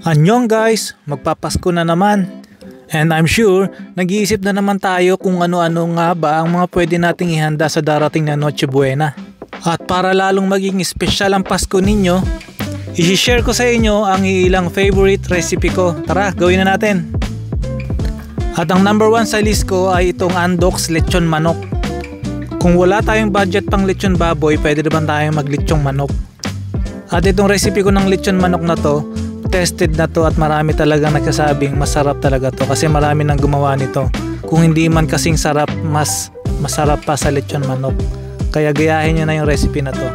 Annyeong guys, magpapasko na naman. And I'm sure, nag-iisip na naman tayo kung ano-ano nga ba ang mga pwede nating ihanda sa darating na Noche Buena. At para lalong maging espesyal ang Pasko ninyo, i-share ko sa inyo ang ilang favorite recipe ko. Tara, gawin na natin. At ang number 1 sa list ko ay itong Andox Lechon Manok. Kung wala tayong budget pang lechon baboy, pwede naman tayong maglechong manok. At itong recipe ko ng lechon manok na to, tested na to at marami talagang nagsasabing masarap talaga to kasi marami nang gumawa nito. Kung hindi man kasing sarap, mas masarap pa sa lechon manok. Kaya gayahin nyo na yung recipe na to.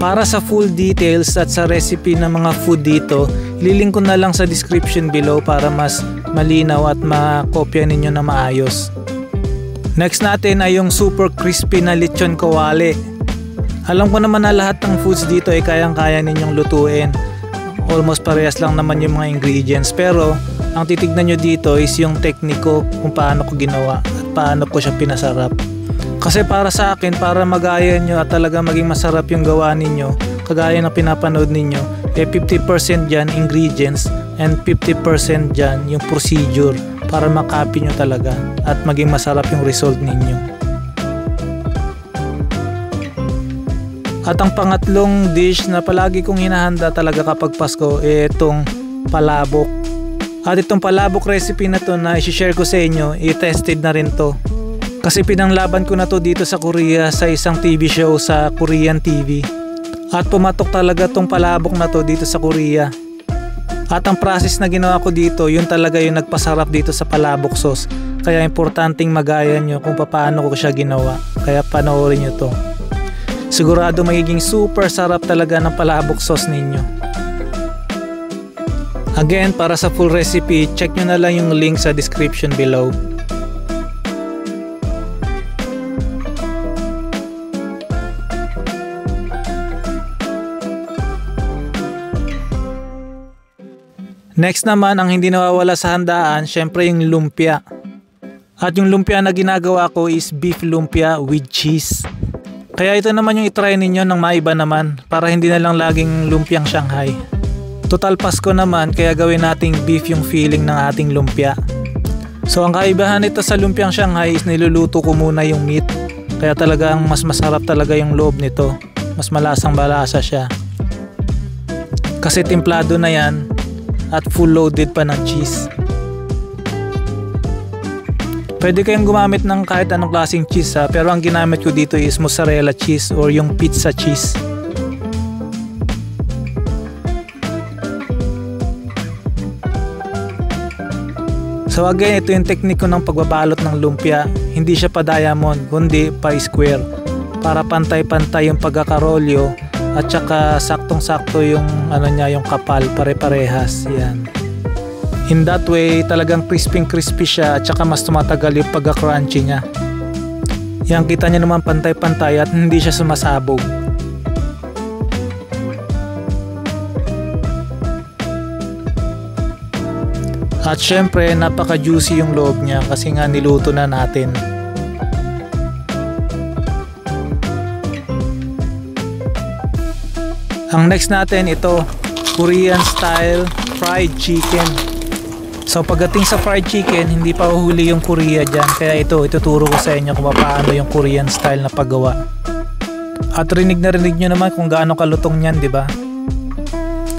Para sa full details at sa recipe ng mga food dito, ililink ko na lang sa description below para mas malinaw at makopya ninyo na maayos. Next natin ay yung super crispy na lechon kawali. Alam ko naman na lahat ng foods dito ay kayang-kaya ninyong lutuin. Almost parehas lang naman yung mga ingredients, pero ang titignan nyo dito is yung tekniko kung paano ko ginawa at paano ko siya pinasarap. Kasi para sa akin, para magaya nyo at talaga maging masarap yung gawa ninyo, kagaya na pinapanood ninyo, 50% dyan ingredients and 50% dyan yung procedure para makopy nyo talaga at maging masarap yung result ninyo. At ang pangatlong dish na palagi kong hinahanda talaga kapag Pasko ay itong palabok. At itong palabok recipe na to na i-share ko sa inyo, i-tested na rin to. Kasi pinanglaban ko na to dito sa Korea sa isang TV show sa Korean TV. At pumatok talaga tong palabok na to dito sa Korea. At ang process na ginawa ko dito, yun talaga yung nagpasarap dito sa palabok sauce. Kaya importanteng magaya nyo kung paano ko siya ginawa. Kaya panoorin nyo to. Sigurado magiging super sarap talaga ng palabok sauce ninyo. Again, para sa full recipe, check nyo na lang yung link sa description below. Next naman, ang hindi nawawala sa handaan, syempre yung lumpia. At yung lumpia na ginagawa ko is beef lumpia with cheese. Kaya ito naman yung itry ninyo ng maiba naman para hindi na lang laging lumpiang Shanghai. Total Pasko naman kaya gawin nating beef yung feeling ng ating lumpia. So ang kaibahan nito sa lumpiang Shanghai is niluluto ko muna yung meat. Kaya talagang mas masarap talaga yung loob nito. Mas malasang balasa siya. Kasi templado na yan at full loaded pa ng cheese. Pwede kayong gumamit ng kahit anong klaseng cheese pero ang ginamit ko dito is mozzarella cheese or yung pizza cheese. So again, ito yung tekniko ng pagbabalot ng lumpia. Hindi siya pa diamond, kundi pa square. Para pantay-pantay yung pagkakarolyo at saka saktong-sakto yung yung kapal, pare-parehas. Yan. In that way, talagang crispy siya at saka mas tumatagal yung pagka-crunchy niya. Yan, kita niyo naman pantay-pantay at hindi siya sumasabog. At syempre, napaka-juicy yung loob niya kasi nga niluto na natin. Ang next natin, ito, Korean style fried chicken. So pagdating sa fried chicken, hindi pa uhuli yung Korea dyan. Kaya ituturo ko sa inyo kung paano yung Korean style na paggawa. At rinig nyo naman kung gaano kalutong yan, di ba?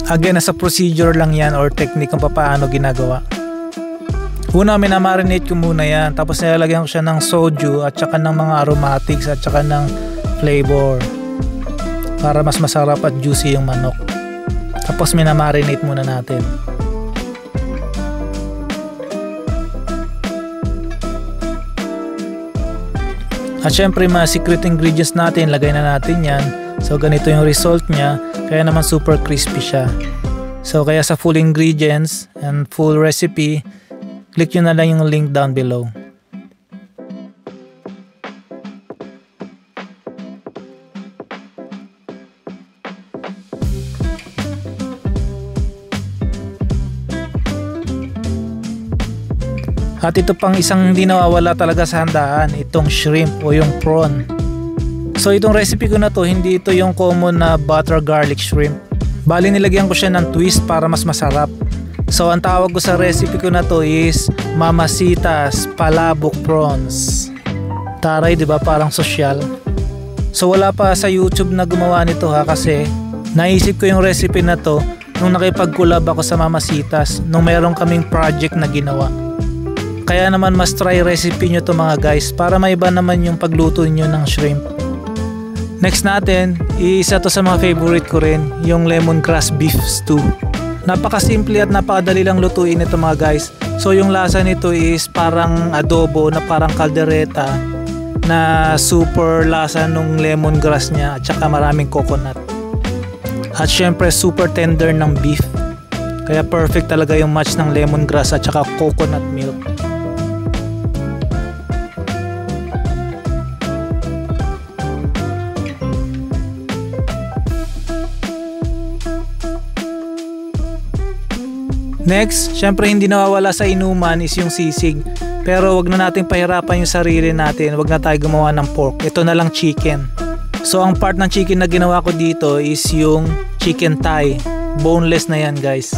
Again, nasa procedure lang yan or technique kung paano ginagawa. Una, minamarinate ko muna yan. Tapos nilalagyan ko siya ng soju at saka ng mga aromatics at saka ng flavor. Para mas masarap at juicy yung manok. Tapos minamarinate muna natin. At syempre mga secret ingredients natin, lagay na natin yan. So ganito yung result niya, kaya naman super crispy siya. So kaya sa full ingredients and full recipe, click nyo na lang yung link down below. At ito pang isang hindi nawawala talaga sa handaan, itong shrimp o yung prawn. So itong recipe ko na to, hindi ito yung common na butter garlic shrimp. Bali nilagyan ko siya ng twist para mas masarap. So ang tawag ko sa recipe ko na to is Mamacita's Palabok Prawns. Taray, di ba, parang sosyal. So wala pa sa YouTube na gumawa nito ha, kasi naisip ko yung recipe na to nung nakipag-collab ako sa Mamacita's nung meron kaming project na ginawa. Kaya naman mas try recipe nyo to mga guys para maiba naman yung pagluto nyo ng shrimp. Next natin, isa to sa mga favorite ko rin, yung lemongrass beef stew. Napakasimple at napakadali lang lutuin ito mga guys. So yung lasa nito is parang adobo na parang kaldereta na super lasa nung lemongrass niya at saka maraming coconut. At syempre super tender ng beef. Kaya perfect talaga yung match ng lemongrass at saka coconut milk. Next, syempre hindi nawawala sa inuman is yung sisig. Pero wag na natin pahirapan yung sarili natin, wag na tayo gumawa ng pork. Ito na lang chicken. So ang part ng chicken na ginawa ko dito is yung chicken thigh. Boneless na yan guys.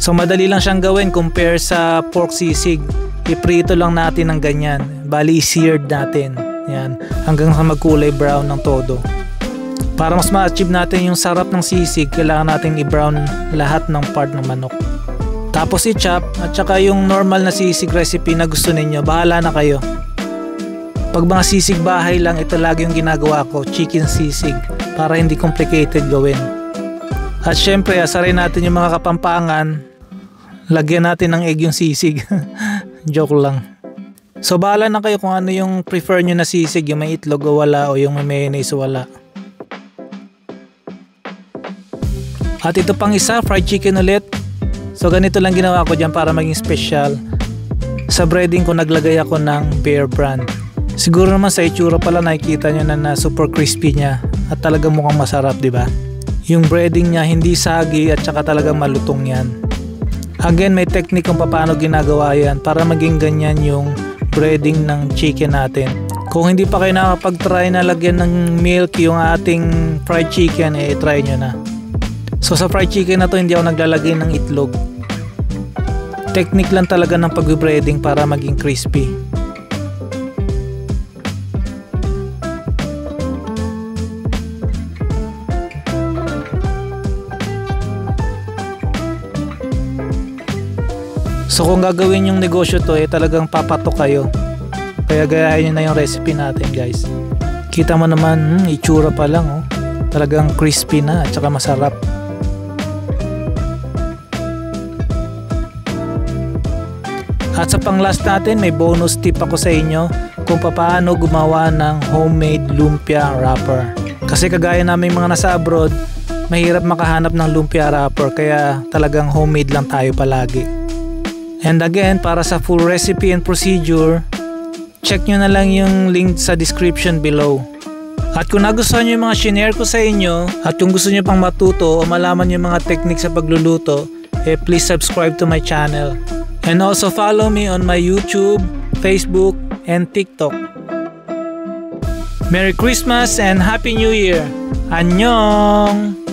So madali lang siyang gawin compare sa pork sisig. Iprito lang natin ng ganyan. Bali seared natin. Yan, hanggang sa magkulay brown ng todo. Para mas ma-achieve natin yung sarap ng sisig, kailangan natin i-brown lahat ng part ng manok. Tapos i-chop at saka yung normal na sisig recipe na gusto ninyo, bahala na kayo. Pag mga sisig bahay lang, ito lagi yung ginagawa ko, chicken sisig, para hindi complicated gawin. At syempre, asarin natin yung mga kapampangan, lagyan natin ng egg yung sisig. Joke lang. So bahala na kayo kung ano yung prefer nyo na sisig, yung may itlog o wala o yung may mayonnaise o wala. At ito pang isa, fried chicken ulit. So ganito lang ginawa ko dyan para maging special. Sa breading ko naglagay ako ng Bear Brand. Siguro naman sa itsura pala nakikita nyo na super crispy niya at talagang mukhang masarap, di ba? Yung breading niya hindi sagi at saka talagang malutong yan. Again, may technique kung paano ginagawa yan para maging ganyan yung breading ng chicken natin. Kung hindi pa kayo nakapag-try na lagyan ng milk yung ating fried chicken, try nyo na. So sa fried chicken na to hindi ako naglalagay ng itlog. Technique lang talaga ng pag-breading para maging crispy. So kung gagawin yung negosyo to, talagang papatok kayo. Kaya gayahin nyo na yung recipe natin guys. Kita mo naman, itsura pa lang oh. Talagang crispy na at saka masarap. At sa pang last natin, may bonus tip ako sa inyo kung paano gumawa ng homemade lumpia wrapper. Kasi kagaya namin mga nasa abroad, mahirap makahanap ng lumpia wrapper kaya talagang homemade lang tayo palagi. And again, para sa full recipe and procedure, check nyo na lang yung link sa description below. At kung nagustuhan nyo yung mga shinare ko sa inyo at kung gusto nyo pang matuto o malaman yung mga technique sa pagluluto, please subscribe to my channel. And also follow me on my YouTube, Facebook, and TikTok. Merry Christmas and Happy New Year! Annyeong!